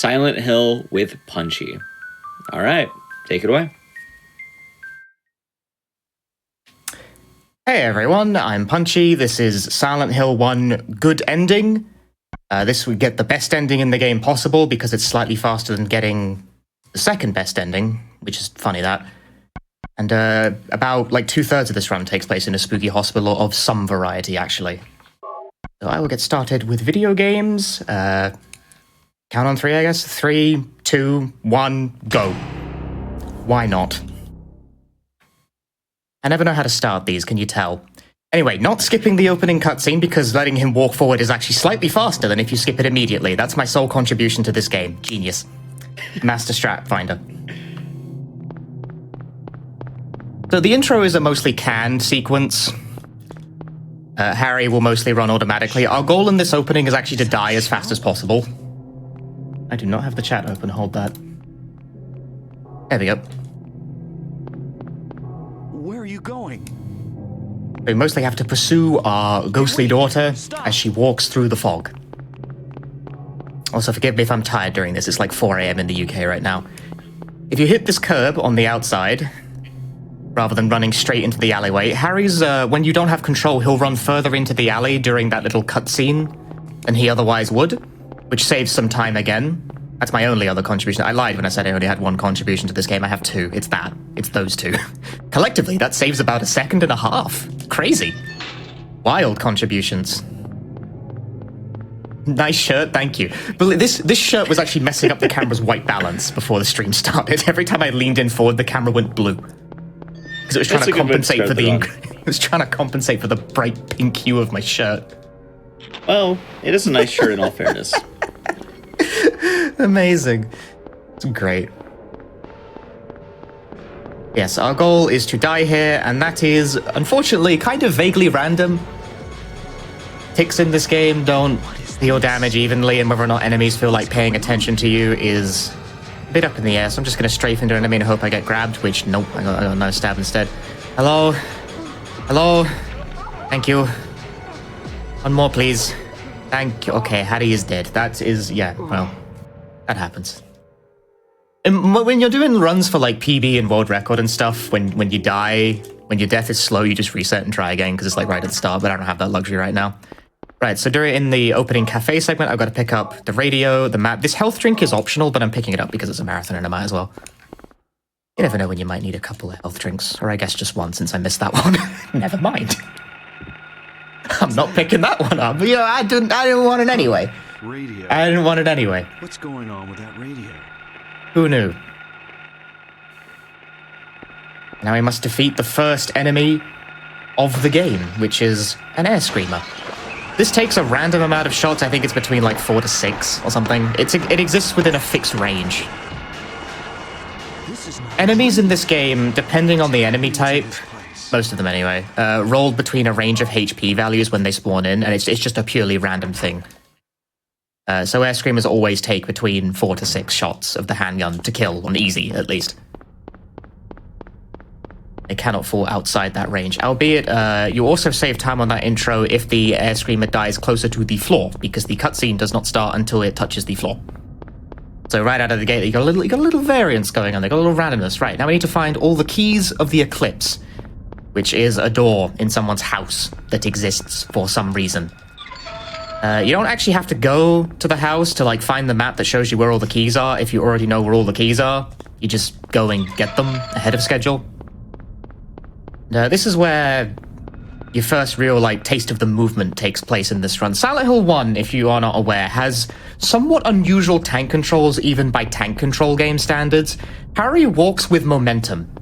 Silent Hill with Punchy. All right, take it away. Hey everyone, I'm Punchy. This is Silent Hill 1 Good Ending. This would get the best ending in the game possible because it's slightly faster than getting the second best ending, which is funny that. And about like 2/3 of this run takes place in a spooky hospital of some variety, actually. So I will get started with video games. Count on 3, I guess. 3, 2, 1, go. Why not? I never know how to start these, can you tell? Anyway, not skipping the opening cutscene because letting him walk forward is actually slightly faster than if you skip it immediately. That's my sole contribution to this game. Genius. Master Strat Finder. So the intro is a mostly canned sequence. Harry will mostly run automatically. Our goal in this opening is actually to die as fast as possible. I do not have the chat open, hold that. There we go. Where are you going? We mostly have to pursue our ghostly daughter as she walks through the fog. Also, forgive me if I'm tired during this. It's like 4 AM in the UK right now. If you hit this curb on the outside, rather than running straight into the alleyway, Harry's, when you don't have control, he'll run further into the alley during that little cutscene than he otherwise would, which saves some time again. That's my only other contribution. I lied when I said I only had one contribution to this game. I have 2. It's that. It's those 2. Collectively, that saves about 1.5 seconds. Crazy. Wild contributions. Nice shirt, thank you. But this shirt was actually messing up the camera's white balance before the stream started. Every time I leaned in forward, the camera went blue. Because it was trying to compensate for it was trying to compensate for the bright pink hue of my shirt. Well, it is a nice shirt in all fairness. Amazing. It's great. Yes, our goal is to die here, and that is, unfortunately, kind of vaguely random. Ticks in this game don't deal damage evenly, and whether or not enemies feel like paying attention to you is a bit up in the air, so I'm just going to strafe into an enemy and hope I get grabbed, which, nope, I got another stab instead. Hello? Hello? Thank you. One more, please. Thank you. Okay, Harry is dead. That is, yeah, well, that happens. And when you're doing runs for like PB and world record and stuff, when you die, when your death is slow, you just reset and try again because it's like right at the start, but I don't have that luxury right now. Right, so in the opening cafe segment, I've got to pick up the radio, the map. This health drink is optional, but I'm picking it up because it's a marathon and I might as well. You never know when you might need a couple of health drinks, or I guess just one since I missed that one. Never mind. I'm not picking that one up. Yeah, I didn't want it anyway. Radio. I didn't want it anyway. What's going on with that radio? Who knew? Now we must defeat the first enemy of the game, which is an air screamer. This takes a random amount of shots. I think it's between like 4 to 6 or something. It exists within a fixed range. Enemies in this game, depending on the enemy type, most of them anyway, roll between a range of HP values when they spawn in, and it's just a purely random thing. So air screamers always take between 4 to 6 shots of the handgun to kill, on easy at least. They cannot fall outside that range, albeit you also save time on that intro if the air screamer dies closer to the floor, because the cutscene does not start until it touches the floor. So right out of the gate, you got a little variance going on. They got a little randomness. Right, now we need to find all the keys of the Eclipse, which is a door in someone's house that exists for some reason. You don't actually have to go to the house to like find the map that shows you where all the keys are if you already know where all the keys are. You just go and get them ahead of schedule. This is where your first real like taste of the movement takes place in this run. Silent Hill 1, if you are not aware, has somewhat unusual tank controls even by tank control game standards. Harry walks with momentum.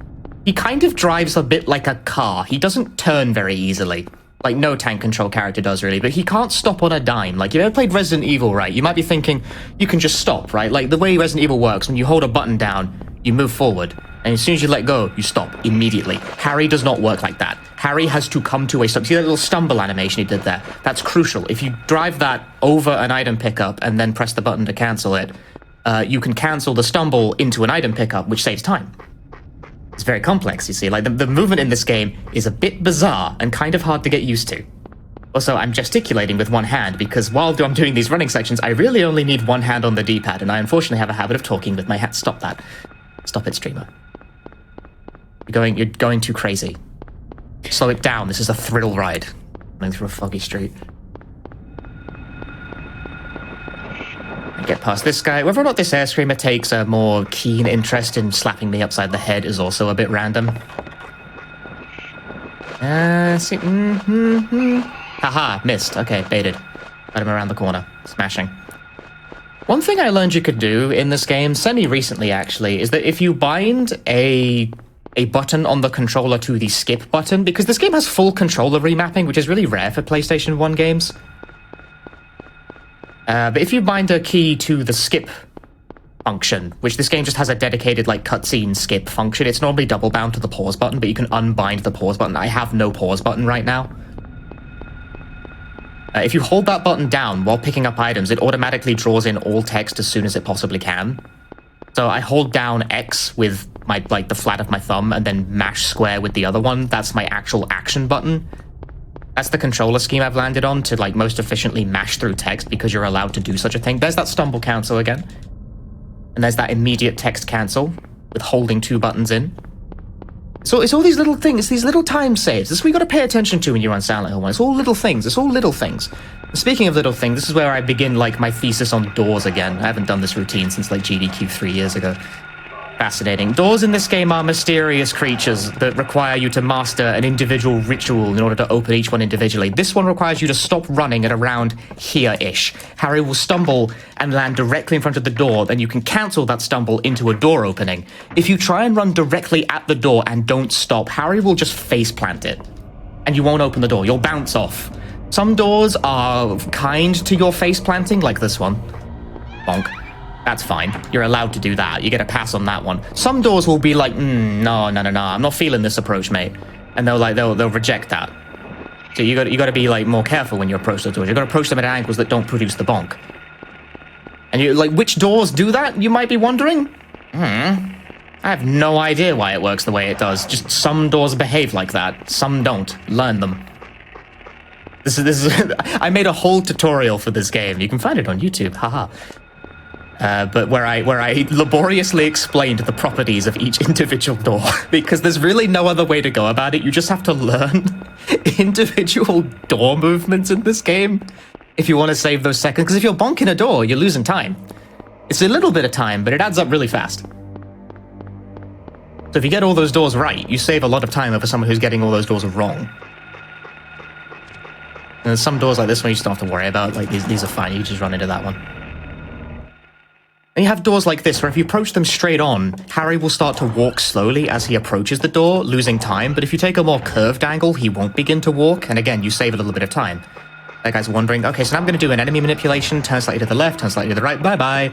He kind of drives a bit like a car. He doesn't turn very easily. Like, no tank control character does, really, but he can't stop on a dime. Like, you ever played Resident Evil, right? You might be thinking, you can just stop, right? Like, the way Resident Evil works, when you hold a button down, you move forward, and as soon as you let go, you stop immediately. Harry does not work like that. Harry has to come to a stop. See that little stumble animation he did there? That's crucial. If you drive that over an item pickup and then press the button to cancel it, you can cancel the stumble into an item pickup, which saves time. It's very complex, you see. Like, the movement in this game is a bit bizarre and kind of hard to get used to. Also, I'm gesticulating with one hand because while I'm doing these running sections, I really only need one hand on the D-pad, and I unfortunately have a habit of talking with my hand. Stop that. Stop it, streamer. You're going too crazy. Slow it down. This is a thrill ride. Running through a foggy street. I get past this guy. Whether or not this air screamer takes a more keen interest in slapping me upside the head is also a bit random. See. Haha, missed. Okay, baited. Got him around the corner. Smashing. One thing I learned you could do in this game, semi-recently actually, is that if you bind a button on the controller to the skip button, because this game has full controller remapping, which is really rare for PlayStation 1 games. But if you bind a key to the skip function, which this game just has a dedicated like cutscene skip function, it's normally double bound to the pause button, but you can unbind the pause button. I have no pause button right now. If you hold that button down while picking up items, it automatically draws in all text as soon as it possibly can. So I hold down X with my the flat of my thumb and then mash square with the other one. That's my actual action button. That's the controller scheme I've landed on to like most efficiently mash through text because you're allowed to do such a thing. There's that stumble cancel again. And there's that immediate text cancel with holding two buttons in. So it's all these little things, these little time saves. This is what you got to pay attention to when you're on Silent Hill 1. It's all little things. It's all little things. Speaking of little things, this is where I begin like my thesis on doors again. I haven't done this routine since like GDQ 3 years ago. Fascinating. Doors in this game are mysterious creatures that require you to master an individual ritual in order to open each one individually. This one requires you to stop running at around here-ish. Harry will stumble and land directly in front of the door, then you can cancel that stumble into a door opening. If you try and run directly at the door and don't stop, Harry will just face plant it. And you won't open the door. You'll bounce off. Some doors are kind to your face planting, like this one. Bonk. That's fine. You're allowed to do that. You get a pass on that one. Some doors will be like, no, I'm not feeling this approach, mate. And they'll reject that. So you got to be like more careful when you approach the doors. You got to approach them at angles that don't produce the bonk. And you like, which doors do that? You might be wondering. I have no idea why it works the way it does. Just some doors behave like that. Some don't. Learn them. This is I made a whole tutorial for this game. You can find it on YouTube. Haha. But where I laboriously explained the properties of each individual door, because there's really no other way to go about it. You just have to learn individual door movements in this game if you want to save those seconds. Because if you're bonking a door, you're losing time. It's a little bit of time, but it adds up really fast. So if you get all those doors right, you save a lot of time over someone who's getting all those doors wrong. And there's some doors like this one you just don't have to worry about. Like these are fine. You just run into that one. And you have doors like this, where if you approach them straight on, Harry will start to walk slowly as he approaches the door, losing time. But if you take a more curved angle, he won't begin to walk. And again, you save a little bit of time. That guy's wondering, okay, so now I'm going to do an enemy manipulation, turn slightly to the left, turn slightly to the right, bye-bye.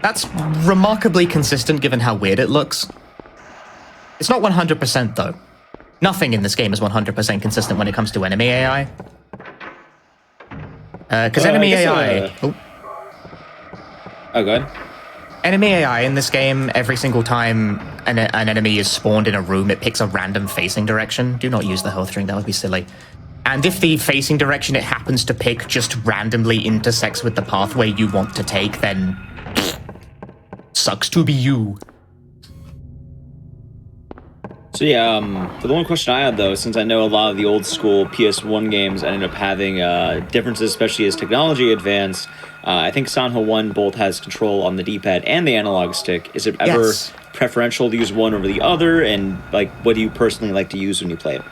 That's remarkably consistent given how weird it looks. It's not 100% though. Nothing in this game is 100% consistent when it comes to enemy AI. Because enemy AI... Oh, go ahead. Enemy AI in this game, every single time an enemy is spawned in a room, it picks a random facing direction. Do not use the health drink, that would be silly. And if the facing direction it happens to pick just randomly intersects with the pathway you want to take, then... sucks to be you. So yeah, for the one question I had though, since I know a lot of the old school PS1 games ended up having differences, especially as technology advanced, I think Silent Hill 1 both has control on the D-pad and the analog stick. Is it ever preferential to use one over the other? And like, what do you personally like to use when you play it?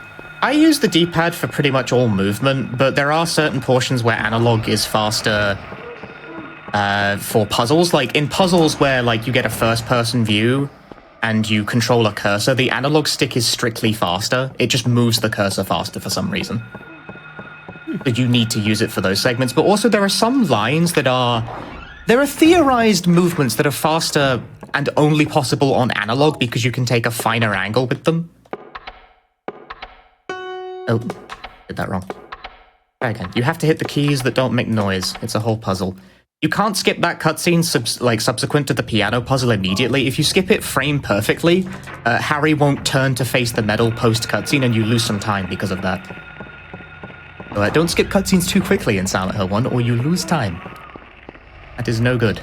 I use the D-pad for pretty much all movement, but there are certain portions where analog is faster for puzzles. Like in puzzles where like you get a first-person view and you control a cursor, the analog stick is strictly faster. It just moves the cursor faster for some reason. But you need to use it for those segments. But also there are some lines that are... there are theorized movements that are faster and only possible on analog because you can take a finer angle with them. Oh, did that wrong. Try again. You have to hit the keys that don't make noise. It's a whole puzzle. You can't skip that cutscene subsequent to the piano puzzle immediately. If you skip it frame perfectly, Harry won't turn to face the medal post-cutscene and you lose some time because of that. Don't skip cutscenes too quickly in Silent Hill 1 or you lose time. That is no good.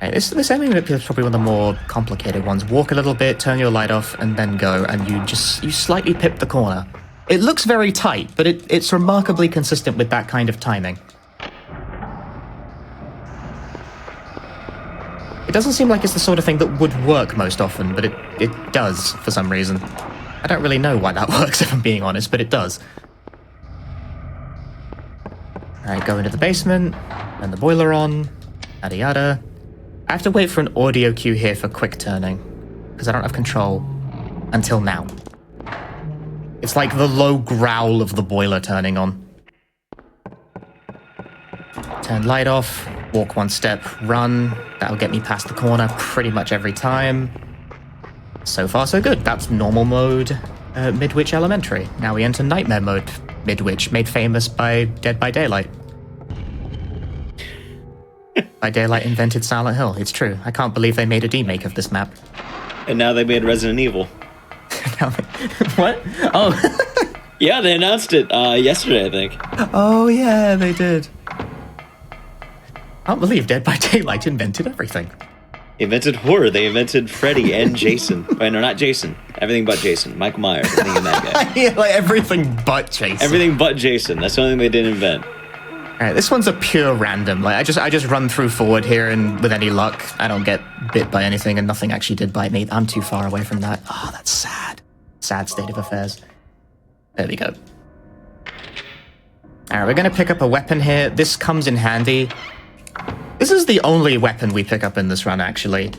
Right, this ending is probably one of the more complicated ones. Walk a little bit, turn your light off, and then go, and you slightly pip the corner. It looks very tight, but it's remarkably consistent with that kind of timing. It doesn't seem like it's the sort of thing that would work most often, but it does for some reason. I don't really know why that works, if I'm being honest, but it does. Alright, go into the basement, turn the boiler on, yada yada. I have to wait for an audio cue here for quick turning, because I don't have control until now. It's like the low growl of the boiler turning on. Turn light off, walk one step, run. That'll get me past the corner pretty much every time. So far, so good. That's normal mode, Midwich Elementary. Now we enter nightmare mode, Midwich, made famous by Dead by Daylight. By Daylight invented Silent Hill. It's true. I can't believe they made a remake of this map. And now they made Resident Evil. What? Oh. Yeah, they announced it yesterday, I think. Oh, yeah, they did. I can't believe Dead by Daylight invented everything. They invented horror. They invented Freddy and Jason. Wait, no, not Jason. Everything but Jason. Michael Myers. I think that guy. Yeah, like everything but Jason. Everything but Jason. That's the only thing they didn't invent. Alright, this one's a pure random. Like I just run through forward here, and with any luck, I don't get bit by anything, and nothing actually did bite me. I'm too far away from that. Oh, that's sad. Sad state of affairs. There we go. Alright, we're gonna pick up a weapon here. This comes in handy. This is the only weapon we pick up in this run, actually.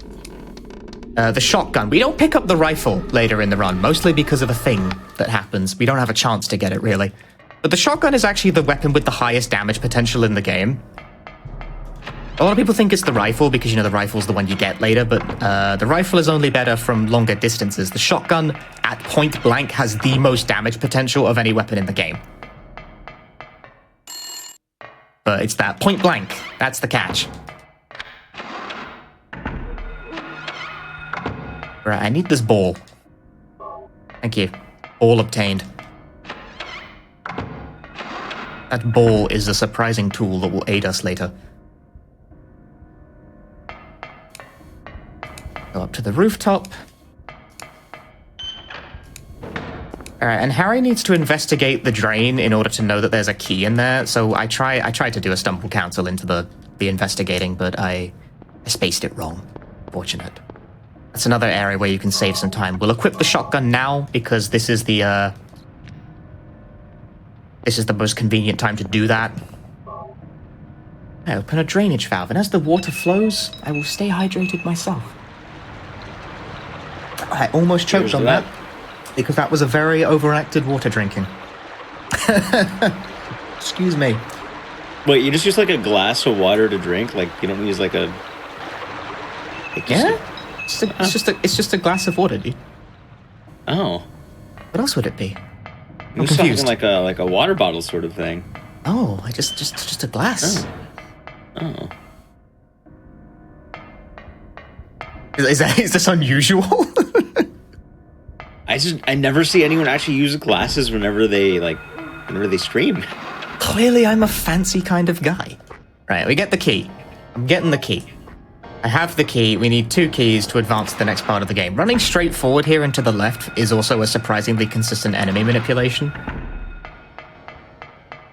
The shotgun. We don't pick up the rifle later in the run, mostly because of a thing that happens. We don't have a chance to get it, really. But the shotgun is actually the weapon with the highest damage potential in the game. A lot of people think it's the rifle because, you know, the rifle's the one you get later, but the rifle is only better from longer distances. The shotgun, at point blank, has the most damage potential of any weapon in the game. But it's that point blank. That's the catch. Right, I need this ball. Thank you. Ball obtained. That ball is a surprising tool that will aid us later. Go up to the rooftop. Alright, and Harry needs to investigate the drain in order to know that there's a key in there, so I tried to do a stumble counsel into the investigating, but I spaced it wrong. Fortunate. That's another area where you can save some time. We'll equip the shotgun now, because this is the most convenient time to do that. I open a drainage valve, and as the water flows, I will stay hydrated myself. I almost choked on that, because that was a very overacted water drinking. Excuse me. Wait, you just use like a glass of water to drink? Like you don't use like a... Yeah? It's just a glass of water, dude. Oh. What else would it be? I'm confused. Like a water bottle sort of thing. Oh, just a glass. Oh. Is this unusual? I never see anyone actually use glasses whenever they stream. Clearly, I'm a fancy kind of guy. Right, we get the key. I'm getting the key. I have the key. We need 2 keys to advance to the next part of the game. Running straight forward here and to the left is also a surprisingly consistent enemy manipulation.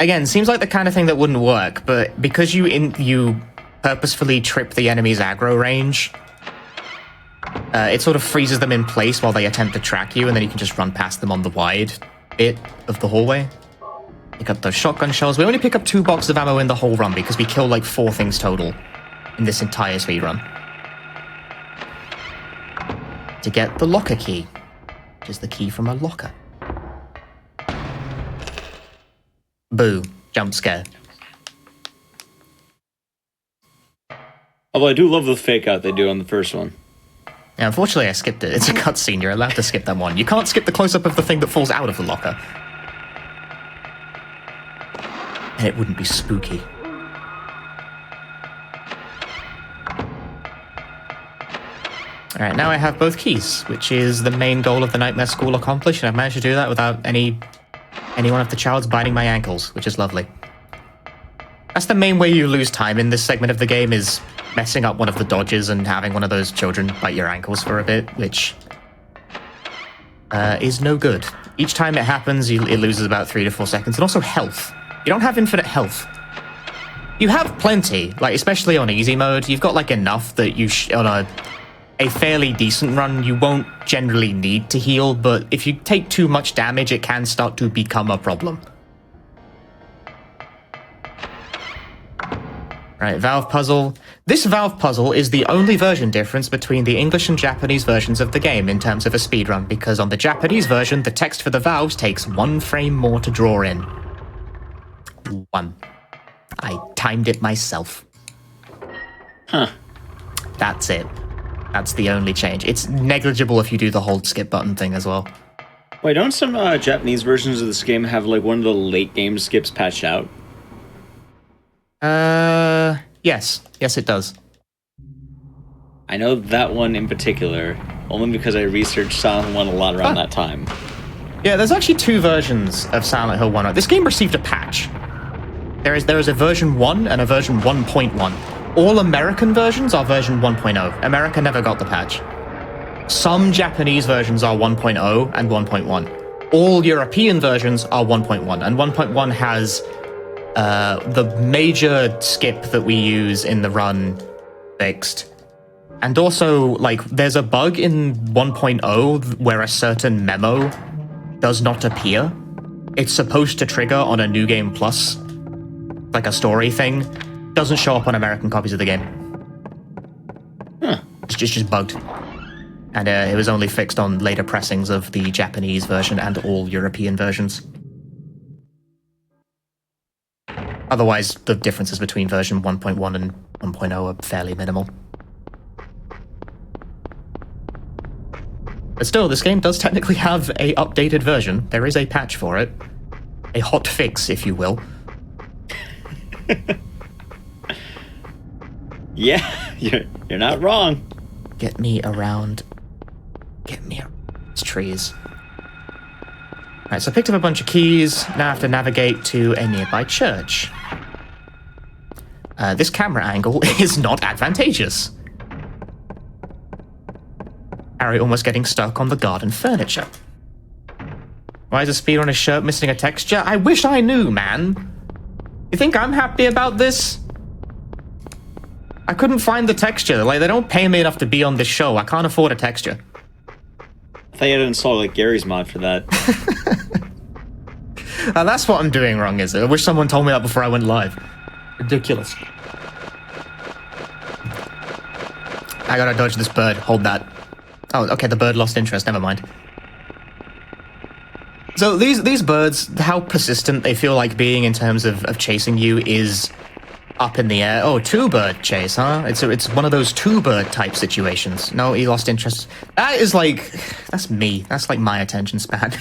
Again, seems like the kind of thing that wouldn't work, but because you purposefully trip the enemy's aggro range, it sort of freezes them in place while they attempt to track you, and then you can just run past them on the wide bit of the hallway. Pick up those shotgun shells. We only pick up 2 boxes of ammo in the whole run because we kill like 4 things total in this entire speed run. To get the locker key, which is the key from a locker. Boo. Jump scare. Although I do love the fake out they do on the first one. Yeah, unfortunately I skipped it. It's a cutscene. You're allowed to skip that one. You can't skip the close-up of the thing that falls out of the locker. And it wouldn't be spooky. Alright, now I have both keys, which is the main goal of the Nightmare School accomplished, and I've managed to do that without any Anyone if the child's biting my ankles, which is lovely. That's the main way you lose time in this segment of the game, is messing up one of the dodges and having one of those children bite your ankles for a bit, which is no good. Each time it happens, it loses about 3 to 4 seconds. And also health. You don't have infinite health. You have plenty, like especially on easy mode. You've got like enough that you on a fairly decent run, you won't generally need to heal, but if you take too much damage, it can start to become a problem. Right, valve puzzle. This valve puzzle is the only version difference between the English and Japanese versions of the game in terms of a speedrun, because on the Japanese version, the text for the valves takes 1 frame more to draw in. 1. I timed it myself. Huh. That's it. That's the only change. It's negligible if you do the hold skip button thing as well. Wait, don't some Japanese versions of this game have like one of the late game skips patched out? Yes. Yes, it does. I know that one in particular, only because I researched Silent Hill 1 a lot around that time. Yeah, there's actually 2 versions of Silent Hill 1. This game received a patch. There is a version 1 and a version 1.1. All American versions are version 1.0. America never got the patch. Some Japanese versions are 1.0 and 1.1. All European versions are 1.1, and 1.1 has the major skip that we use in the run fixed. And also, like, there's a bug in 1.0 where a certain memo does not appear. It's supposed to trigger on a New Game Plus, like a story thing. Doesn't show up on American copies of the game. Huh. It's just bugged. And it was only fixed on later pressings of the Japanese version and all European versions. Otherwise, the differences between version 1.1 and 1.0 are fairly minimal. But still, this game does technically have a updated version. There is a patch for it. A hot fix, if you will. Yeah, you're not wrong. Get me around these trees. Alright, so I picked up a bunch of keys. Now I have to navigate to a nearby church. This camera angle is not advantageous. Harry almost getting stuck on the garden furniture. Why is a speedrunner's shirt missing a texture? I wish I knew, man. You think I'm happy about this? I couldn't find the texture. Like, they don't pay me enough to be on this show. I can't afford a texture. I thought you had to install like Gary's mod for that. That's what I'm doing wrong, is it? I wish someone told me that before I went live. Ridiculous. I gotta dodge this bird. Hold that. Oh, okay, the bird lost interest. Never mind. So these birds, how persistent they feel like being in terms of chasing you is up in the air. Oh, 2-bird chase, huh? It's one of those 2-bird type situations. No, he lost interest. That is like, that's me. That's like my attention span.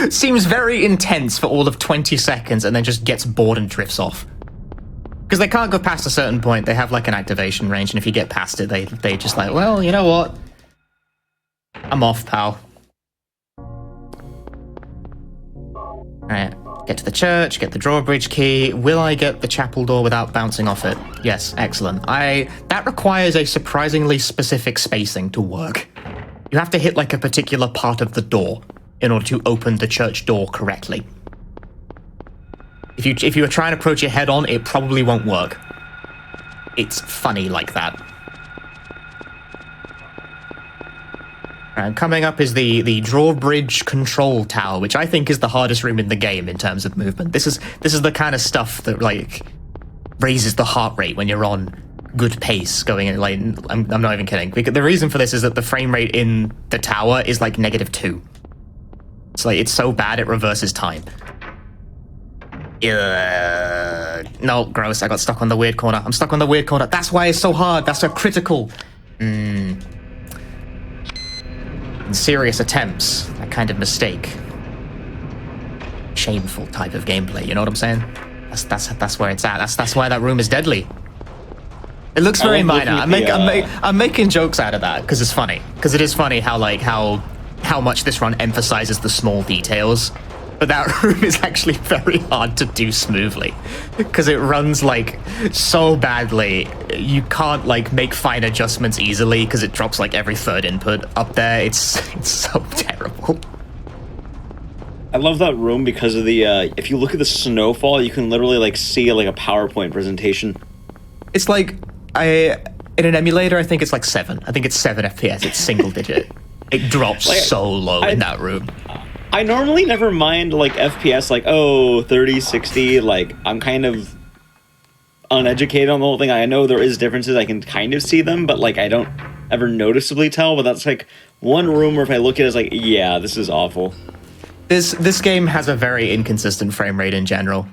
Seems very intense for all of 20 seconds and then just gets bored and drifts off. Because they can't go past a certain point. They have like an activation range, and if you get past it, they just like, well, you know what? I'm off, pal. Alright, get to the church, get the drawbridge key. Will I get the chapel door without bouncing off it? Yes, excellent. That requires a surprisingly specific spacing to work. You have to hit like a particular part of the door in order to open the church door correctly. If you were trying to approach it head on, it probably won't work. It's funny like that. And coming up is the drawbridge control tower, which I think is the hardest room in the game in terms of movement. This is the kind of stuff that like raises the heart rate when you're on good pace going in. Like I'm not even kidding. Because the reason for this is that the frame rate in the tower is like -2. It's like it's so bad it reverses time. No, gross. I got stuck on the weird corner. I'm stuck on the weird corner. That's why it's so hard. That's so critical. In serious attempts, that kind of mistake. Shameful type of gameplay, you know what I'm saying? That's where it's at. That's why that room is deadly. It looks very minor. I'm making jokes out of that because it's funny. Because it is funny how much this run emphasizes the small details. But that room is actually very hard to do smoothly because it runs like so badly. You can't like make fine adjustments easily because it drops like every third input up there. It's so terrible. I love that room because of the, if you look at the snowfall, you can literally like see like a PowerPoint presentation. It's like, in an emulator, I think it's like 7. I think it's 7 FPS. It's single digit. It drops Like, so low in that room. I normally never mind like FPS, like, oh, 30, 60, like I'm kind of uneducated on the whole thing. I know there is differences, I can kind of see them, but like I don't ever noticeably tell. But that's like one room where if I look at it, it's like, yeah, this is awful. This game has a very inconsistent frame rate in general.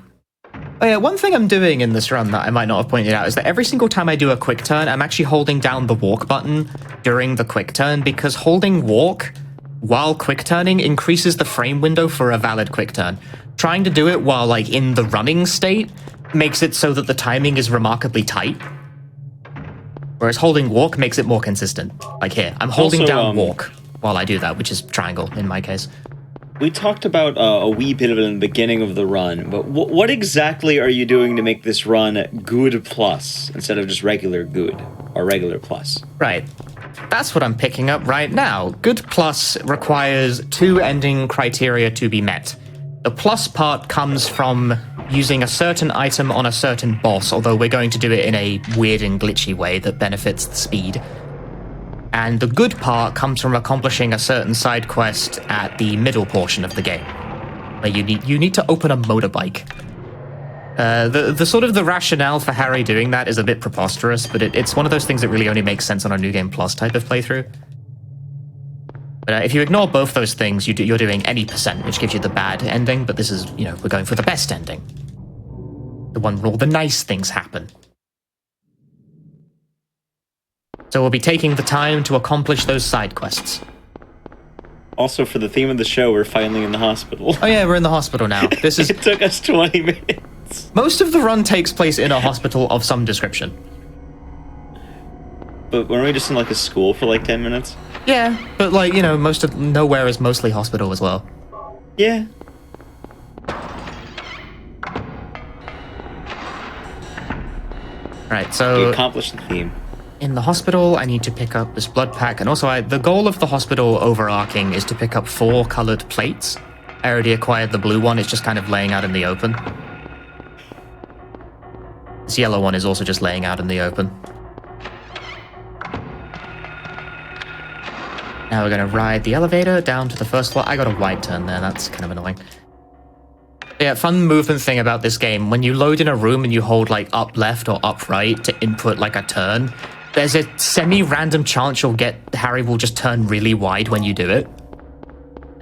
Oh yeah, one thing I'm doing in this run that I might not have pointed out is that every single time I do a quick turn, I'm actually holding down the walk button during the quick turn, because holding walk while quick turning increases the frame window for a valid quick turn. Trying to do it while like in the running state makes it so that the timing is remarkably tight. Whereas holding walk makes it more consistent. Like here, I'm holding Also, down walk while I do that, which is triangle in my case. We talked about a wee bit of it in the beginning of the run, but what exactly are you doing to make this run good plus instead of just regular good or regular plus? Right. That's what I'm picking up right now. Good plus requires 2 ending criteria to be met. The plus part comes from using a certain item on a certain boss, although we're going to do it in a weird and glitchy way that benefits the speed. And the good part comes from accomplishing a certain side quest at the middle portion of the game, where you need to open a motorbike. The sort of the rationale for Harry doing that is a bit preposterous, but it's one of those things that really only makes sense on a New Game Plus type of playthrough. But if you ignore both those things, you're doing any percent, which gives you the bad ending, but this is, we're going for the best ending. The one where all the nice things happen. So we'll be taking the time to accomplish those side quests. Also, for the theme of the show, we're finally in the hospital. Oh yeah, we're in the hospital now. This is... It took us 20 minutes. Most of the run takes place in a hospital of some description. But weren't we just in like a school for like 10 minutes? Yeah, but like, nowhere is mostly hospital as well. Yeah. Right, so... We accomplished the theme. In the hospital, I need to pick up this blood pack, and also the goal of the hospital overarching is to pick up 4 colored plates. I already acquired the blue one, it's just kind of laying out in the open. This yellow one is also just laying out in the open. Now we're going to ride the elevator down to the first floor. I got a wide turn there, that's kind of annoying. Yeah, fun movement thing about this game, when you load in a room and you hold like up left or up right to input like a turn, there's a semi-random chance Harry will just turn really wide when you do it.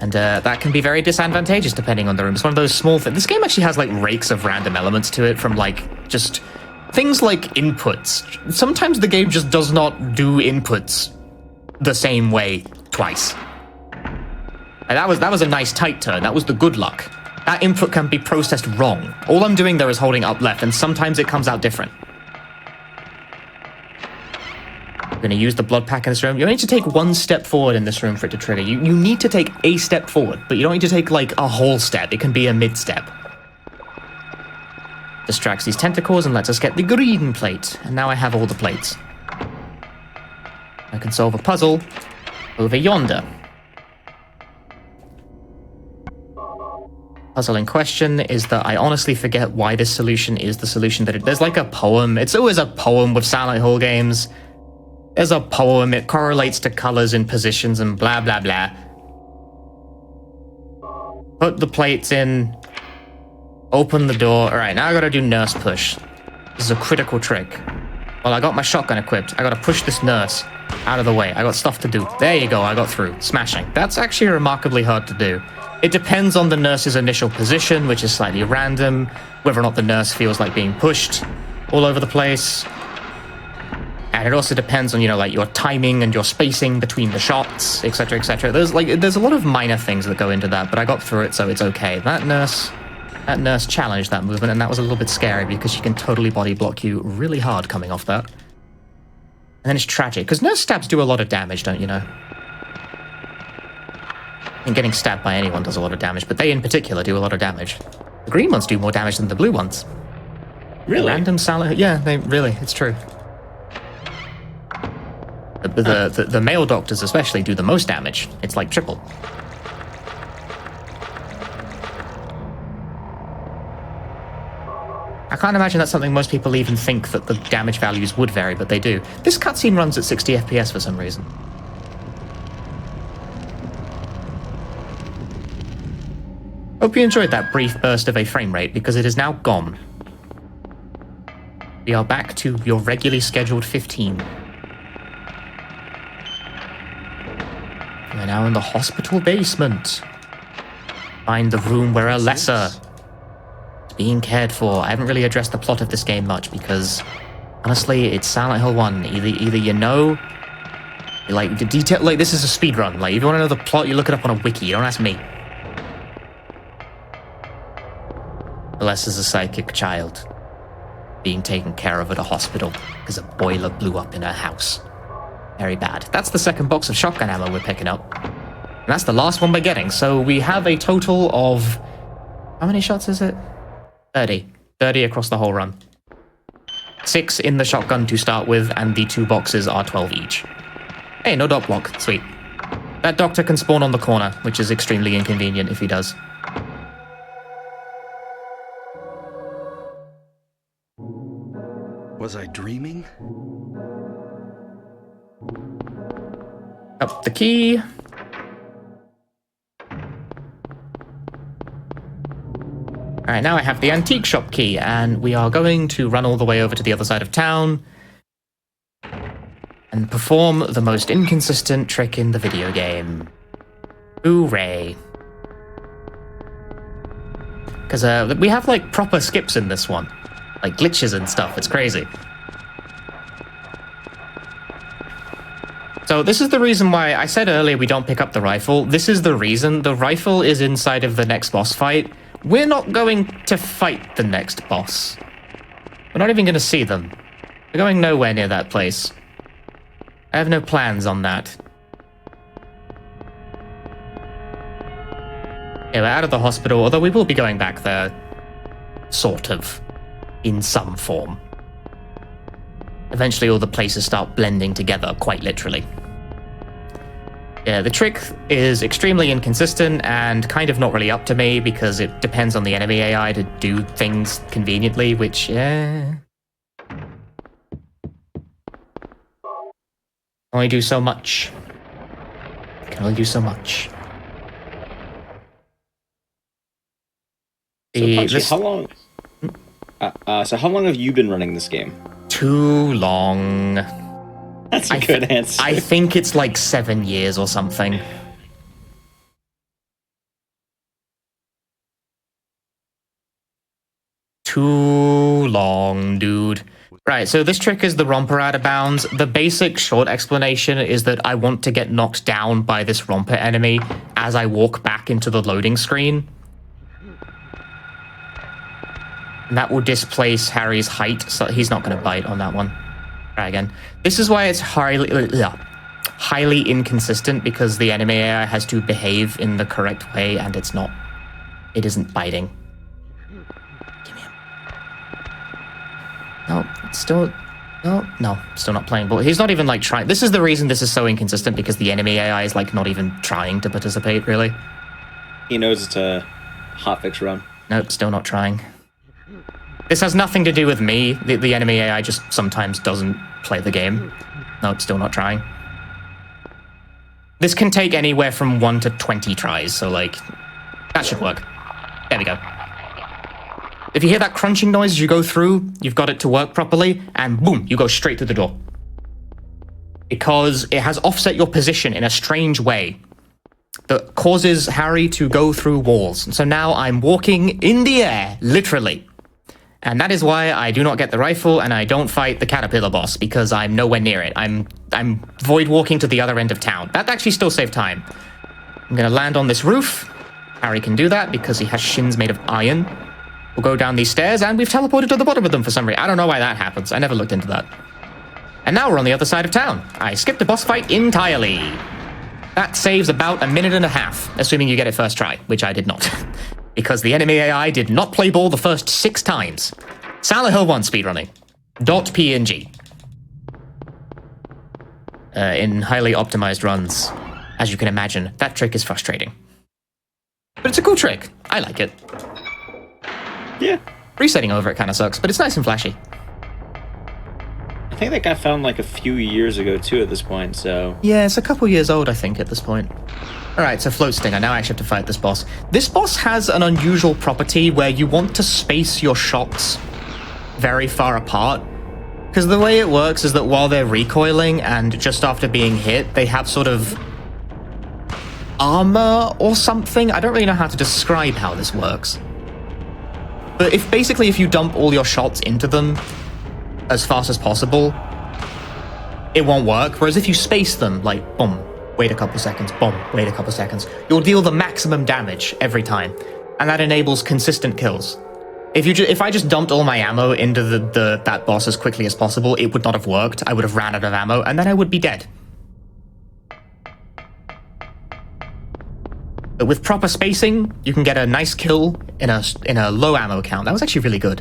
And that can be very disadvantageous depending on the room. It's one of those small things. This game actually has like rakes of random elements to it, from like just things like inputs. Sometimes the game just does not do inputs the same way twice. And that was a nice tight turn. That was the good luck. That input can be processed wrong. All I'm doing there is holding up left, and sometimes it comes out different. We're going to use the blood pack in this room. You only need to take 1 step forward in this room for it to trigger. You need to take a step forward, but you don't need to take like a whole step. It can be a mid-step. Distracts these tentacles and lets us get the green plate. And now I have all the plates. I can solve a puzzle over yonder. Puzzle in question is that I honestly forget why this solution is the solution that there's like a poem. It's always a poem with Silent Hill games. There's a poem, it correlates to colors and positions and blah blah blah. Put the plates in. Open the door. Alright, now I gotta do nurse push. This is a critical trick. Well, I got my shotgun equipped. I gotta push this nurse out of the way. I got stuff to do. There you go, I got through. Smashing. That's actually remarkably hard to do. It depends on the nurse's initial position, which is slightly random, whether or not the nurse feels like being pushed all over the place. And it also depends on, like your timing and your spacing between the shots, etc., etc. There's a lot of minor things that go into that, but I got through it, so it's okay. That nurse challenged that movement, and that was a little bit scary because she can totally body block you really hard coming off that. And then it's tragic, because nurse stabs do a lot of damage, don't you know? And getting stabbed by anyone does a lot of damage, but they in particular do a lot of damage. The green ones do more damage than the blue ones. Really? Random salad. Yeah, they really. It's true. The male doctors especially do the most damage. It's like triple. I can't imagine that's something most people even think that the damage values would vary, but they do. This cutscene runs at 60 FPS for some reason. Hope you enjoyed that brief burst of a frame rate, because it is now gone. We are back to your regularly scheduled 15. We're now in the hospital basement. Find the room where Alessa is being cared for. I haven't really addressed the plot of this game much because, honestly, it's Silent Hill 1. Either you know, like, the detail, like, this is a speedrun. Like, if you want to know the plot, you look it up on a wiki. You don't ask me. Alessa's a psychic child being taken care of at a hospital because a boiler blew up in her house. Very bad. That's the second box of shotgun ammo we're picking up. And that's the last one we're getting. So we have a total of... How many shots is it? 30. 30 across the whole run. 6 in the shotgun to start with, and the 2 boxes are 12 each. Hey, no dot block. Sweet. That doctor can spawn on the corner, which is extremely inconvenient if he does. Was I dreaming? Up the key. Alright, now I have the antique shop key, and we are going to run all the way over to the other side of town and perform the most inconsistent trick in the video game. Hooray. Because we have, like, proper skips in this one. Like, glitches and stuff. It's crazy. So this is the reason why I said earlier we don't pick up the rifle. This is the reason. The rifle is inside of the next boss fight. We're not going to fight the next boss. We're not even going to see them. We're going nowhere near that place. I have no plans on that. Yeah, we're out of the hospital, although we will be going back there. Sort of. In some form. Eventually all the places start blending together, quite literally. Yeah, the trick is extremely inconsistent and kind of not really up to me because it depends on the enemy AI to do things conveniently, which, only do so much. Can only do so much. So, Punchy, how long... so how long have you been running this game? Too long. That's a good answer. I think it's like 7 years or something. Too long, dude. Right, so this trick is the romper out of bounds. The basic short explanation is that I want to get knocked down by this romper enemy as I walk back into the loading screen. And that will displace Harry's height, so he's not going to bite on that one. Try again. This is why it's highly inconsistent, because the enemy AI has to behave in the correct way, and it's not. It isn't biting. Give me him. No, it's still... No, still not playing. But he's not even, like, trying... This is the reason this is so inconsistent, because the enemy AI is, like, not even trying to participate, really. He knows it's a hotfix run. Nope, still not trying. This has nothing to do with me. The enemy AI just sometimes doesn't play the game. No, it's still not trying. This can take anywhere from 1 to 20 tries, so, like, that should work. There we go. If you hear that crunching noise as you go through, you've got it to work properly, and boom, you go straight through the door. Because it has offset your position in a strange way that causes Harry to go through walls. And so now I'm walking in the air, literally. And that is why I do not get the rifle and I don't fight the caterpillar boss, because I'm nowhere near it. I'm void walking to the other end of town. That actually still saved time. I'm gonna land on this roof. Harry can do that because he has shins made of iron. We'll go down these stairs and we've teleported to the bottom of them for some reason. I don't know why that happens. I never looked into that. And now we're on the other side of town. I skipped the boss fight entirely. That saves about a minute and a half, assuming you get it first try, which I did not. Because the enemy AI did not play ball the first 6 times. Silent Hill 1 speedrunning. .png. In highly optimized runs, as you can imagine, that trick is frustrating. But it's a cool trick. I like it. Yeah. Resetting over it kind of sucks, but it's nice and flashy. I think that got found like a few years ago too at this point, so... Yeah, it's a couple years old, I think, at this point. Alright, so Float Stinger. Now I actually have to fight this boss. This boss has an unusual property where you want to space your shots very far apart. Because the way it works is that while they're recoiling and just after being hit, they have sort of armor or something. I don't really know how to describe how this works. But if you dump all your shots into them as fast as possible, it won't work. Whereas if you space them, like, boom, wait a couple seconds, boom, wait a couple seconds, you'll deal the maximum damage every time. And that enables consistent kills. If I just dumped all my ammo into that boss as quickly as possible, it would not have worked. I would have ran out of ammo, and then I would be dead. But with proper spacing, you can get a nice kill in a low ammo count. That was actually really good.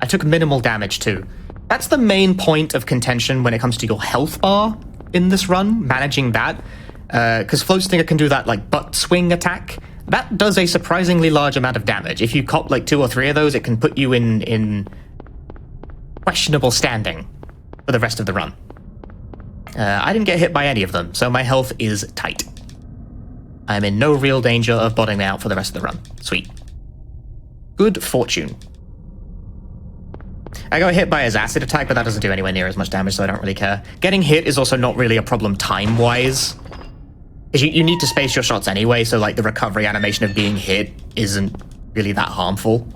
I took minimal damage too. That's the main point of contention when it comes to your health bar in this run, managing that. Because Float Stinger can do that like butt swing attack. That does a surprisingly large amount of damage. If you cop like 2 or 3 of those, it can put you in questionable standing for the rest of the run. I didn't get hit by any of them, so my health is tight. I'm in no real danger of bottoming out for the rest of the run. Sweet. Good fortune. I got hit by his acid attack, but that doesn't do anywhere near as much damage, so I don't really care. Getting hit is also not really a problem time-wise. You need to space your shots anyway, so like the recovery animation of being hit isn't really that harmful.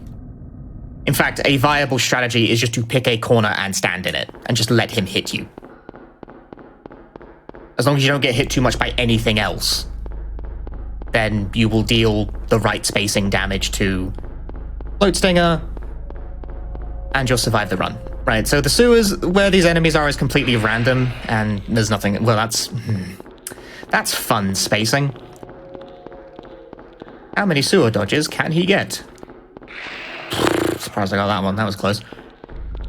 In fact, a viable strategy is just to pick a corner and stand in it, and just let him hit you. As long as you don't get hit too much by anything else, then you will deal the right spacing damage to Float Stinger, and you'll survive the run. Right, so the sewers where these enemies are is completely random, and there's nothing... Well, that's fun spacing. How many sewer dodges can he get? Surprised I got that one, that was close.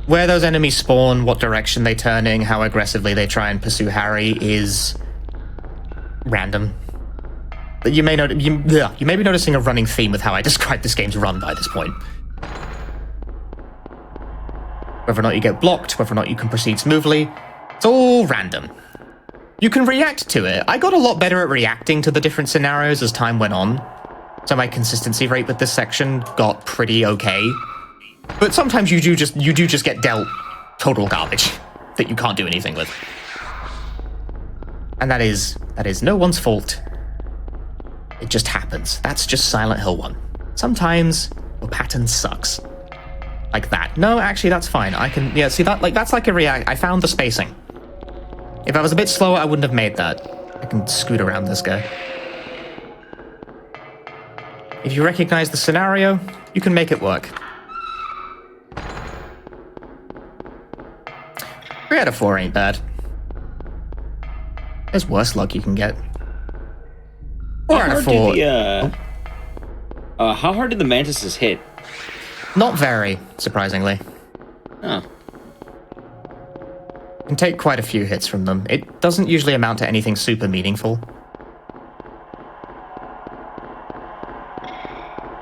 Where those enemies spawn, what direction they're turning, how aggressively they try and pursue Harry is random. But you may be noticing a running theme with how I describe this game's run by this point. Whether or not you get blocked, whether or not you can proceed smoothly, it's all random. You can react to it. I got a lot better at reacting to the different scenarios as time went on, so my consistency rate with this section got pretty okay. But sometimes you do just get dealt total garbage that you can't do anything with. And that is no one's fault. It just happens. That's just Silent Hill 1. Sometimes your pattern sucks. Like that. No, actually that's fine. I can, yeah, see that, like, that's like a react. I found the spacing. If I was a bit slower, I wouldn't have made that. I can scoot around this guy. If you recognize the scenario, you can make it work. 3 out of 4 ain't bad. There's worse luck you can get. 4 out of 4. How hard did the mantises hit? Not very, surprisingly. Oh. Can take quite a few hits from them. It doesn't usually amount to anything super meaningful.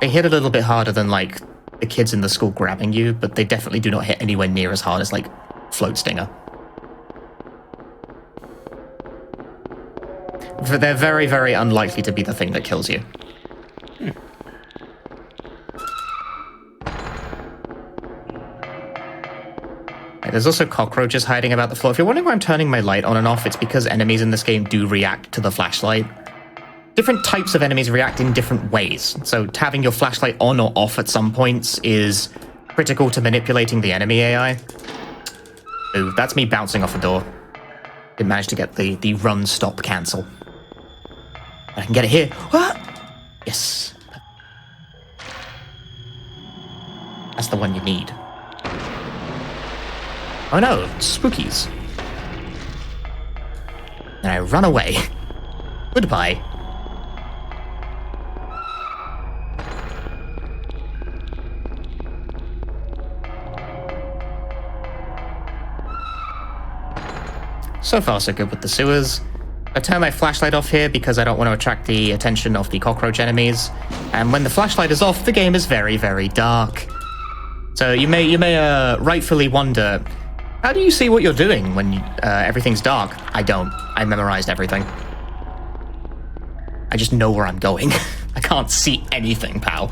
They hit a little bit harder than, like, the kids in the school grabbing you, but they definitely do not hit anywhere near as hard as, like, Float Stinger. They're very, very unlikely to be the thing that kills you. There's also cockroaches hiding about the floor. If you're wondering why I'm turning my light on and off, it's because enemies in this game do react to the flashlight. Different types of enemies react in different ways, so having your flashlight on or off at some points is critical to manipulating the enemy AI. Ooh, that's me bouncing off a door. Didn't manage to get the run stop cancel. I can get it here. What? Yes. That's the one you need. Oh no, spookies. And I run away. Goodbye. So far, so good with the sewers. I turn my flashlight off here because I don't want to attract the attention of the cockroach enemies. And when the flashlight is off, the game is very, very dark. So you may rightfully wonder, how do you see what you're doing when everything's dark? I don't. I memorized everything. I just know where I'm going. I can't see anything, pal.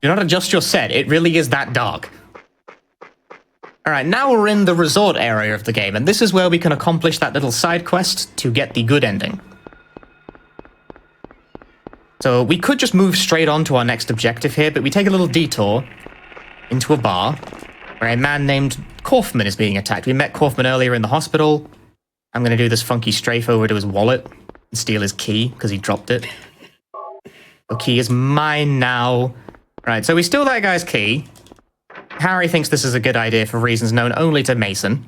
Do not adjust your set. It really is that dark. Alright, now we're in the resort area of the game, and this is where we can accomplish that little side quest to get the good ending. So we could just move straight on to our next objective here, but we take a little detour into a bar where a man named Kaufman is being attacked. We met Kaufman earlier in the hospital. I'm going to do this funky strafe over to his wallet and steal his key because he dropped it. The key is mine now. Right, so we steal that guy's key. Harry thinks this is a good idea for reasons known only to Mason.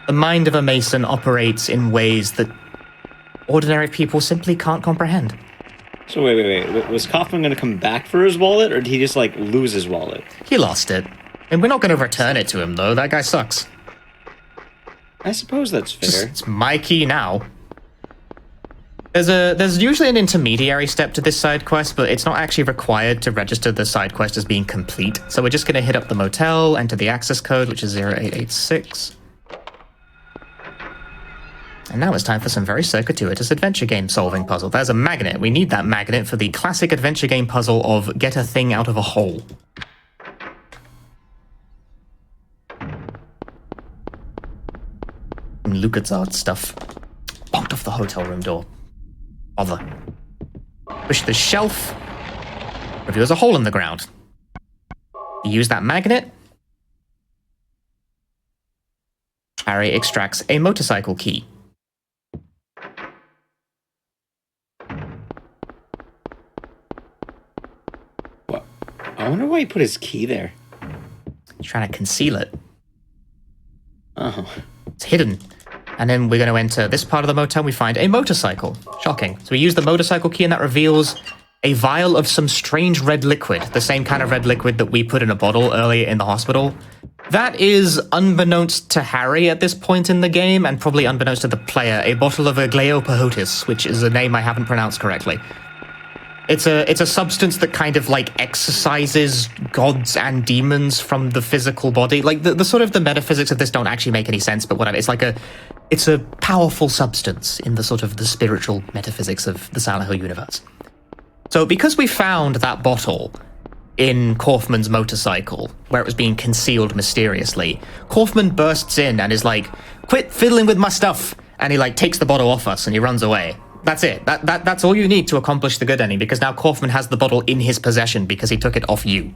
The mind of a Mason operates in ways that ordinary people simply can't comprehend. So wait. Was Kaufman going to come back for his wallet, or did he just, like, lose his wallet? He lost it. And we're not going to return it to him, though. That guy sucks. I suppose that's fair. It's my key now. There's usually an intermediary step to this side quest, but it's not actually required to register the side quest as being complete. So we're just going to hit up the motel, enter the access code, which is 0886. And now it's time for some very circuitous adventure game solving puzzle. There's a magnet. We need that magnet for the classic adventure game puzzle of get a thing out of a hole. And LucasArts stuff. Bonked off the hotel room door. Bother. Push the shelf. Reveals a hole in the ground. You use that magnet. Harry extracts a motorcycle key. What? I wonder why he put his key there. He's trying to conceal it. Oh. It's hidden. And then we're going to enter this part of the motel. We find a motorcycle. Shocking. So we use the motorcycle key, and that reveals a vial of some strange red liquid. The same kind of red liquid that we put in a bottle earlier in the hospital. That is, unbeknownst to Harry at this point in the game, and probably unbeknownst to the player, a bottle of Aglaopahotis, which is a name I haven't pronounced correctly. It's a substance that kind of, like, exorcises gods and demons from the physical body. Like, the sort of the metaphysics of this don't actually make any sense, but whatever. It's a powerful substance in the sort of the spiritual metaphysics of the Silent Hill universe. So because we found that bottle in Kaufman's motorcycle, where it was being concealed mysteriously, Kaufman bursts in and is like, "Quit fiddling with my stuff!" And he, like, takes the bottle off us and he runs away. That's it. That's all you need to accomplish the good ending, because now Kaufman has the bottle in his possession because he took it off you.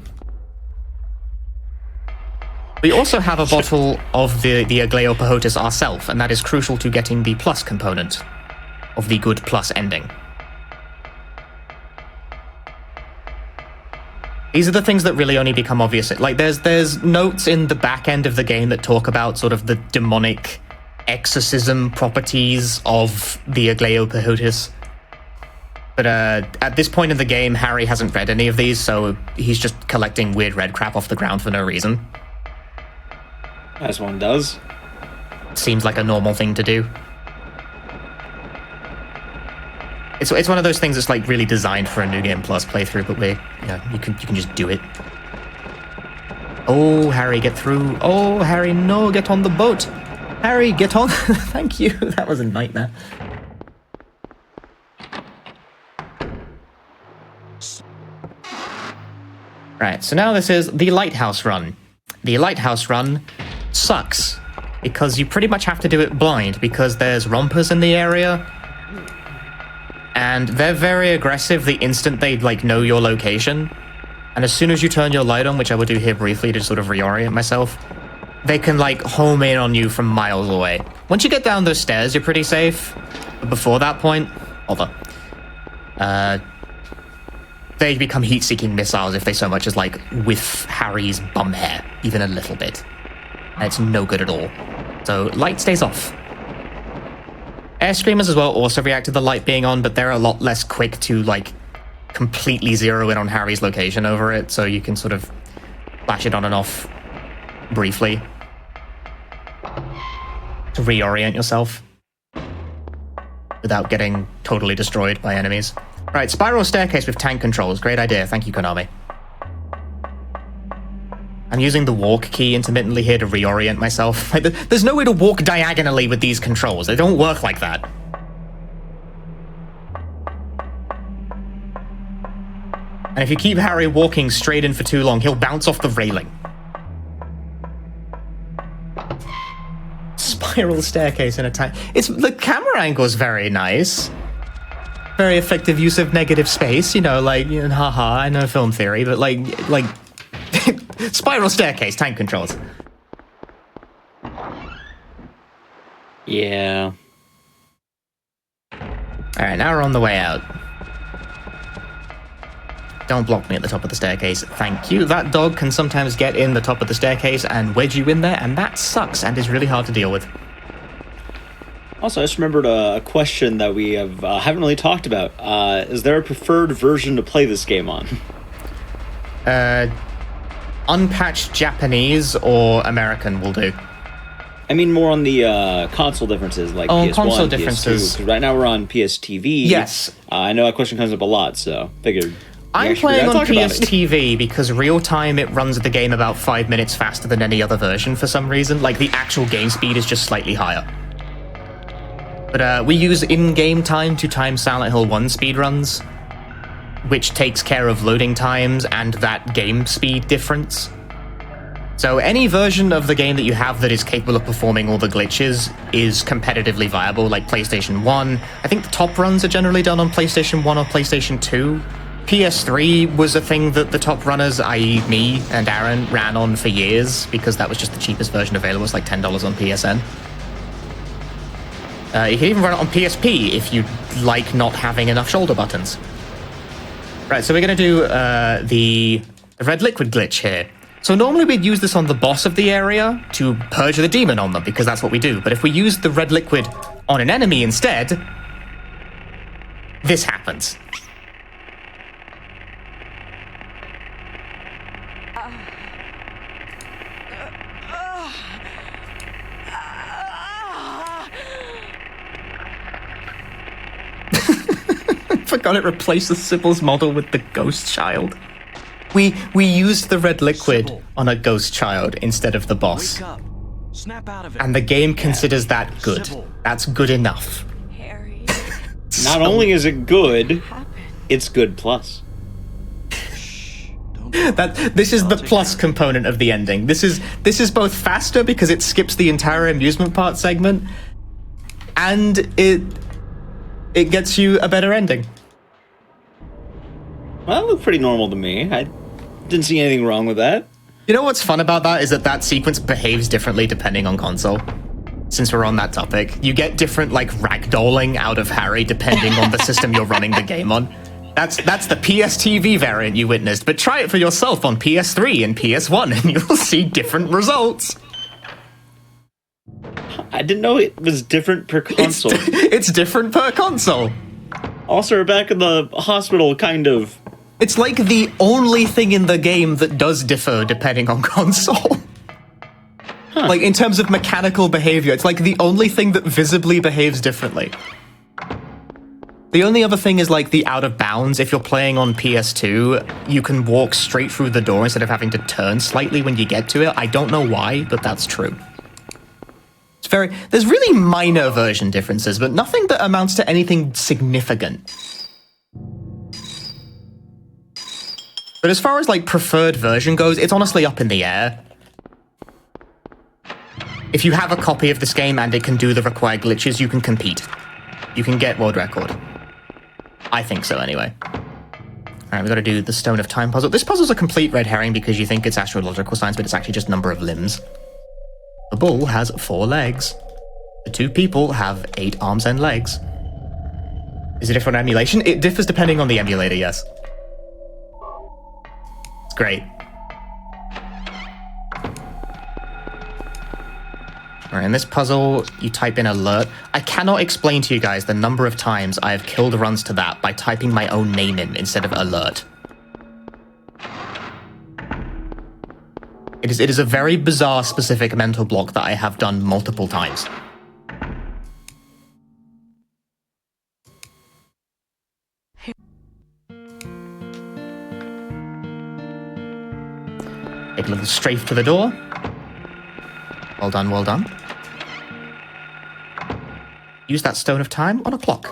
We also have a bottle of the Aglaopahotis ourselves, and that is crucial to getting the plus component of the good plus ending. These are the things that really only become obvious. Like, there's notes in the back end of the game that talk about sort of the demonic exorcism properties of the Aglaopahotis. But at this point in the game, Harry hasn't read any of these, so he's just collecting weird red crap off the ground for no reason. As one does. Seems like a normal thing to do. It's one of those things that's, like, really designed for a New Game Plus playthrough, but you can just do it. Oh, Harry, get through. Oh, Harry, no, get on the boat. Harry, get on. Thank you. That was a nightmare. Right, so now this is the Lighthouse Run. The Lighthouse Run sucks because you pretty much have to do it blind, because there's rompers in the area, and they're very aggressive the instant they, like, know your location. And as soon as you turn your light on, which I will do here briefly to sort of reorient myself, they can, like, home in on you from miles away. Once you get down those stairs, you're pretty safe. But before that point, bother. They become heat-seeking missiles if they so much as, like, whiff Harry's bum hair, even a little bit. And it's no good at all. So, light stays off. Air screamers as well also react to the light being on, but they're a lot less quick to, like, completely zero in on Harry's location over it, so you can sort of flash it on and off briefly to reorient yourself without getting totally destroyed by enemies. Right, spiral staircase with tank controls. Great idea. Thank you, Konami. I'm using the walk key intermittently here to reorient myself. Like, there's no way to walk diagonally with these controls. They don't work like that. And if you keep Harry walking straight in for too long, he'll bounce off the railing. Spiral staircase in a tank. The camera angle is very nice. Very effective use of negative space, you know, like, haha, I know film theory, but like, spiral staircase, tank controls. Yeah. Alright, now we're on the way out. Don't block me at the top of the staircase, thank you. That dog can sometimes get in the top of the staircase and wedge you in there, and that sucks and is really hard to deal with. Also, I just remembered a question that we haven't really talked about. Is there a preferred version to play this game on? Unpatched Japanese or American will do. I mean more on the console differences, like PS1, console PS2. differences. 'Cause right now we're on PS TV. Yes. I know that question comes up a lot, so figured... I'm playing on PS TV because real time it runs the game about 5 minutes faster than any other version for some reason. Like, the actual game speed is just slightly higher. But we use in-game time to time Silent Hill 1 speedruns, which takes care of loading times and that game speed difference. So any version of the game that you have that is capable of performing all the glitches is competitively viable, like PlayStation 1. I think the top runs are generally done on PlayStation 1 or PlayStation 2. PS3 was a thing that the top runners, i.e. me and Aaron, ran on for years, because that was just the cheapest version available. It's like $10 on PSN. You can even run it on PSP if you like not having enough shoulder buttons. Right, so we're going to do the red liquid glitch here. So normally we'd use this on the boss of the area to purge the demon on them, because that's what we do. But if we use the red liquid on an enemy instead, this happens. Forgot it replaced the Sybil's model with the ghost child. We used the red liquid Sybil. on a ghost child instead of the boss. Wake up. Snap out of it. And the game considers that good. Sybil. That's good enough. Harry, Not only is it good, it's good plus. Don't talk. This is I'll the take plus care. component of the ending. This is both faster because it skips the entire amusement part segment, and it gets you a better ending. Well, that looked pretty normal to me. I didn't see anything wrong with that. You know what's fun about that is that sequence behaves differently depending on console. Since we're on that topic, you get different, like, ragdolling out of Harry depending on the system you're running the game on. That's the PS TV variant you witnessed, but try it for yourself on PS3 and PS1 and you'll see different results. I didn't know it was different per console. It's different per console. Also, we're back in the hospital, kind of. It's like the only thing in the game that does differ depending on console. Huh. Like, in terms of mechanical behavior, it's like the only thing that visibly behaves differently. The only other thing is, like, the out of bounds. If you're playing on PS2, you can walk straight through the door instead of having to turn slightly when you get to it. I don't know why, but that's true. There's really minor version differences, but nothing that amounts to anything significant. But as far as, like, preferred version goes, it's honestly up in the air. If you have a copy of this game and it can do the required glitches, you can compete. You can get world record. I think so, anyway. Alright, we've got to do the Stone of Time puzzle. This puzzle's a complete red herring because you think it's astrological science, but it's actually just number of limbs. The bull has 4 legs. The 2 people have 8 arms and legs. Is it different emulation? It differs depending on the emulator, yes. It's great. All right, in this puzzle, you type in alert. I cannot explain to you guys the number of times I have killed runs to that by typing my own name in instead of alert. It is a very bizarre, specific mental block that I have done multiple times. Take a little strafe to the door. Well done, well done. Use that stone of time on a clock.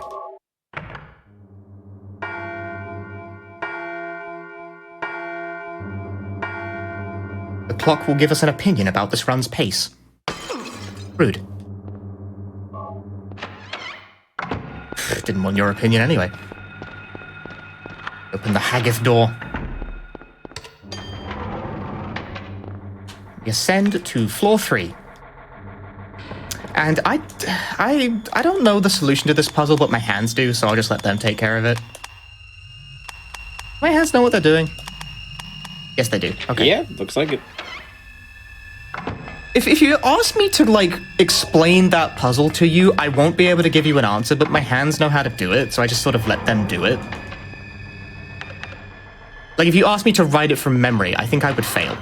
The clock will give us an opinion about this run's pace. Rude. Didn't want your opinion anyway. Open the Haggith door. We ascend to floor 3. And I don't know the solution to this puzzle, but my hands do, so I'll just let them take care of it. My hands know what they're doing. Yes, they do. Okay. Yeah, looks like it. If you ask me to, like, explain that puzzle to you, I won't be able to give you an answer, but my hands know how to do it, so I just sort of let them do it. Like, if you ask me to write it from memory, I think I would fail.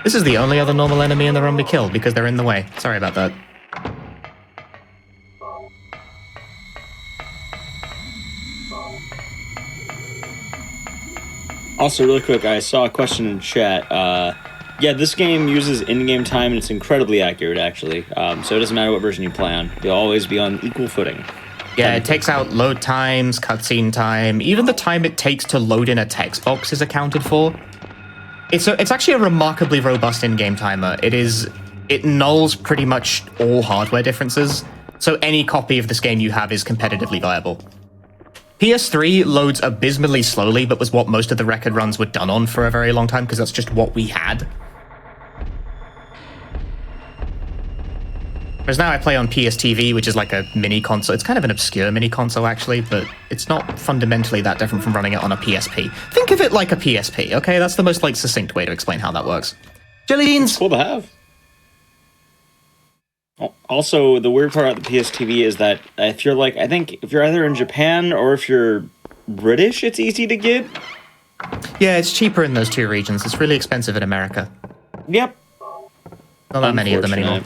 This is the only other normal enemy in the run we killed, because they're in the way. Sorry about that. Also, really quick, I saw a question in chat. Yeah, this game uses in-game time, and it's incredibly accurate, actually. So it doesn't matter what version you play on. You'll always be on equal footing. Yeah, it takes out load times, cutscene time, even the time it takes to load in a text box is accounted for. It's actually a remarkably robust in-game timer. It nulls pretty much all hardware differences, so any copy of this game you have is competitively viable. PS3 loads abysmally slowly, but was what most of the record runs were done on for a very long time, because that's just what we had. Whereas now I play on PS TV, which is like a mini console. It's kind of an obscure mini console, actually, but it's not fundamentally that different from running it on a PSP. Think of it like a PSP, okay? That's the most, like, succinct way to explain how that works. Jelly beans! It's cool to have. Also, the weird part about the PS TV is that if you're like, I think if you're either in Japan or if you're British, it's easy to get. Yeah, it's cheaper in those two regions. It's really expensive in America. Yep. Not that many of them anymore.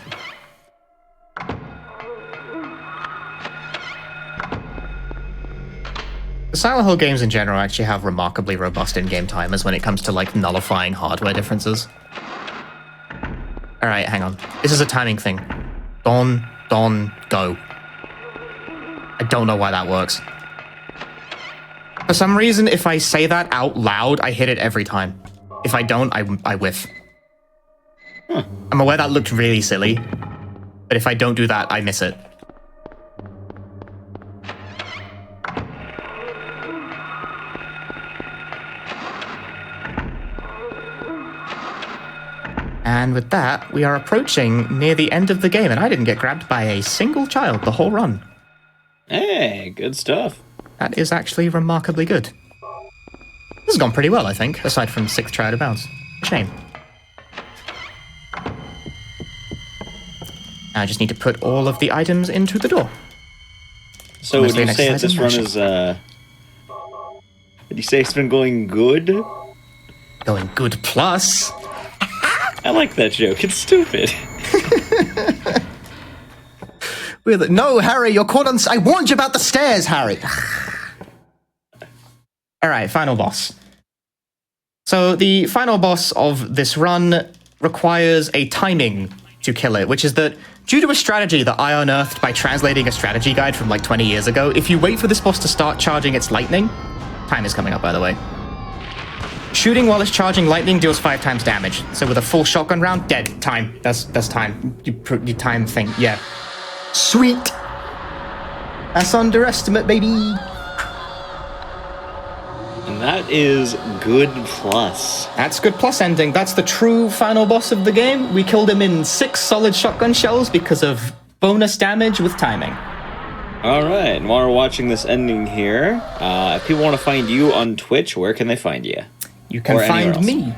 The Silent Hill games in general actually have remarkably robust in-game timers when it comes to, like, nullifying hardware differences. Alright, hang on. This is a timing thing. Don, go. I don't know why that works. For some reason, if I say that out loud, I hit it every time. If I don't, I whiff. Huh. I'm aware that looked really silly, but if I don't do that, I miss it. And with that, we are approaching near the end of the game, and I didn't get grabbed by a single child the whole run. Hey, good stuff. That is actually remarkably good. This has gone pretty well, I think, aside from 6th try out of bounds. Shame. Now I just need to put all of the items into the door. So would you say that this run is, would you say it's been going good? Going good plus. I like that joke. It's stupid. No, Harry, you're caught on... I warned you about the stairs, Harry. Alright, final boss. So the final boss of this run requires a timing to kill it, which is that due to a strategy that I unearthed by translating a strategy guide from like 20 years ago, if you wait for this boss to start charging its lightning... Time is coming up, by the way. Shooting while it's charging lightning deals 5 times damage. So with a full shotgun round, dead. Time. That's time. You time thing. Yeah. Sweet. That's underestimate, baby. And that is good plus. That's good plus ending. That's the true final boss of the game. We killed him in 6 solid shotgun shells because of bonus damage with timing. All right. And while we're watching this ending here, if people want to find you on Twitch, where can they find you? You can find me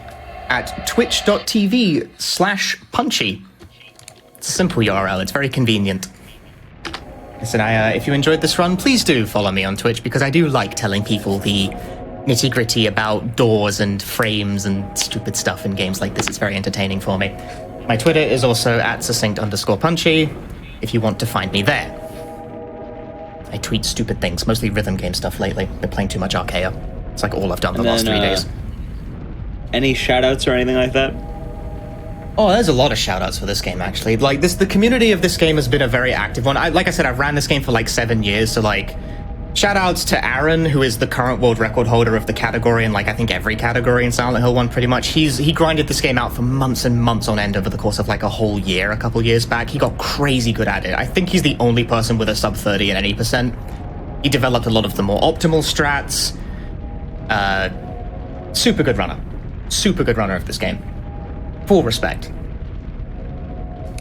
at twitch.tv/Punchy. It's a simple URL. It's very convenient. Listen, if you enjoyed this run, please do follow me on Twitch, because I do like telling people the nitty-gritty about doors and frames and stupid stuff in games like this. It's very entertaining for me. My Twitter is also at @succinct_Punchy, if you want to find me there. I tweet stupid things, mostly rhythm game stuff lately. Been playing too much Archaea. It's like all I've done the last 3 days. Any shoutouts or anything like that? Oh, there's a lot of shoutouts for this game, actually. Like, the community of this game has been a very active one. Like I said, I've ran this game for like 7 years, so like, shoutouts to Aaron, who is the current world record holder of the category, and like I think every category in Silent Hill 1 pretty much. He grinded this game out for months and months on end over the course of like a whole year, a couple years back. He got crazy good at it. I think he's the only person with a sub 30 in any percent. He developed a lot of the more optimal strats. Super good runner. Super good runner of this game. Full respect.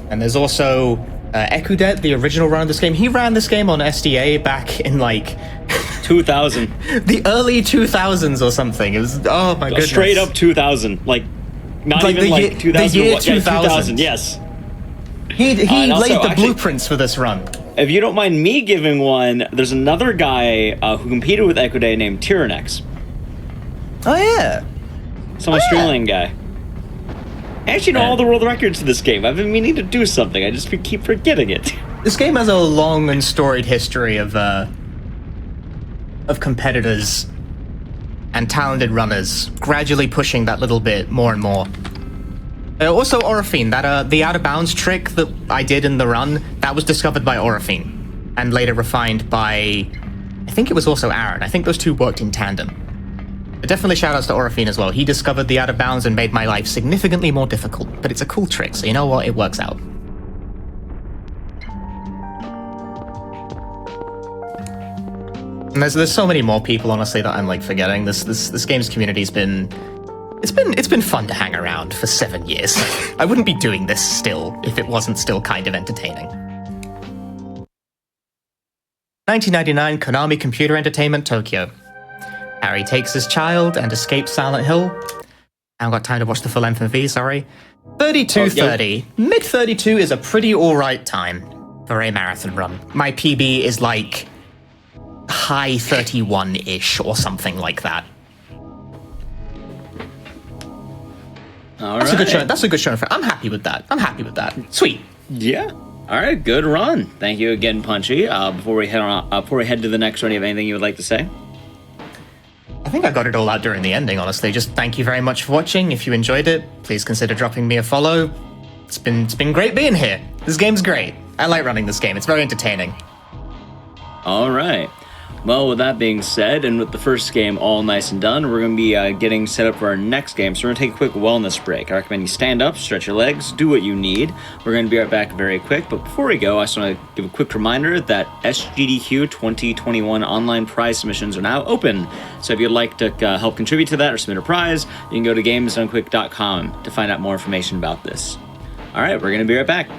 And there's also Ekudet, the original runner of this game. He ran this game on SDA back in like 2000. The early 2000s or something. It was, oh my goodness. Straight up 2000. Like, not like even like 2000. The year 2000, yes. He laid also, the actually, blueprints for this run. If you don't mind me giving one, there's another guy who competed with Ekudet named Tyrannex. Oh yeah. Some Australian guy. I actually know all the world records for this game. I've been meaning to do something. I just keep forgetting it. This game has a long and storied history of competitors and talented runners, gradually pushing that little bit more and more. Also, Orifine, that the out of bounds trick that I did in the run, that was discovered by Orifine and later refined by, I think it was also Aaron. I think those two worked in tandem. But definitely shoutouts to Orifine as well. He discovered the out of bounds and made my life significantly more difficult. But it's a cool trick, so you know what? It works out. And there's so many more people, honestly, that I'm like forgetting. This game's community's been it's been fun to hang around for 7 years. I wouldn't be doing this still if it wasn't still kind of entertaining. 1999 Konami Computer Entertainment Tokyo. Harry takes his child and escapes Silent Hill. I haven't got time to watch the full length MV, sorry. 32:30. Mid 32 is a pretty alright time for a marathon run. My PB is like high 31-ish or something like that. That's a good show. That's a good show. I'm happy with that. Sweet. Yeah. All right. Good run. Thank you again, Punchy. Before we head to the next one, do you have anything you would like to say? I think I got it all out during the ending, honestly. Just thank you very much for watching. If you enjoyed it, please consider dropping me a follow. It's been great being here. This game's great. I like running this game. It's very entertaining. All right. Well, with that being said, and with the first game all nice and done, we're going to be getting set up for our next game. So we're going to take a quick wellness break. I recommend you stand up, stretch your legs, do what you need. We're going to be right back very quick. But before we go, I just want to give a quick reminder that SGDQ 2021 online prize submissions are now open. So if you'd like to help contribute to that or submit a prize, you can go to gamesdonequick.com to find out more information about this. All right, we're going to be right back.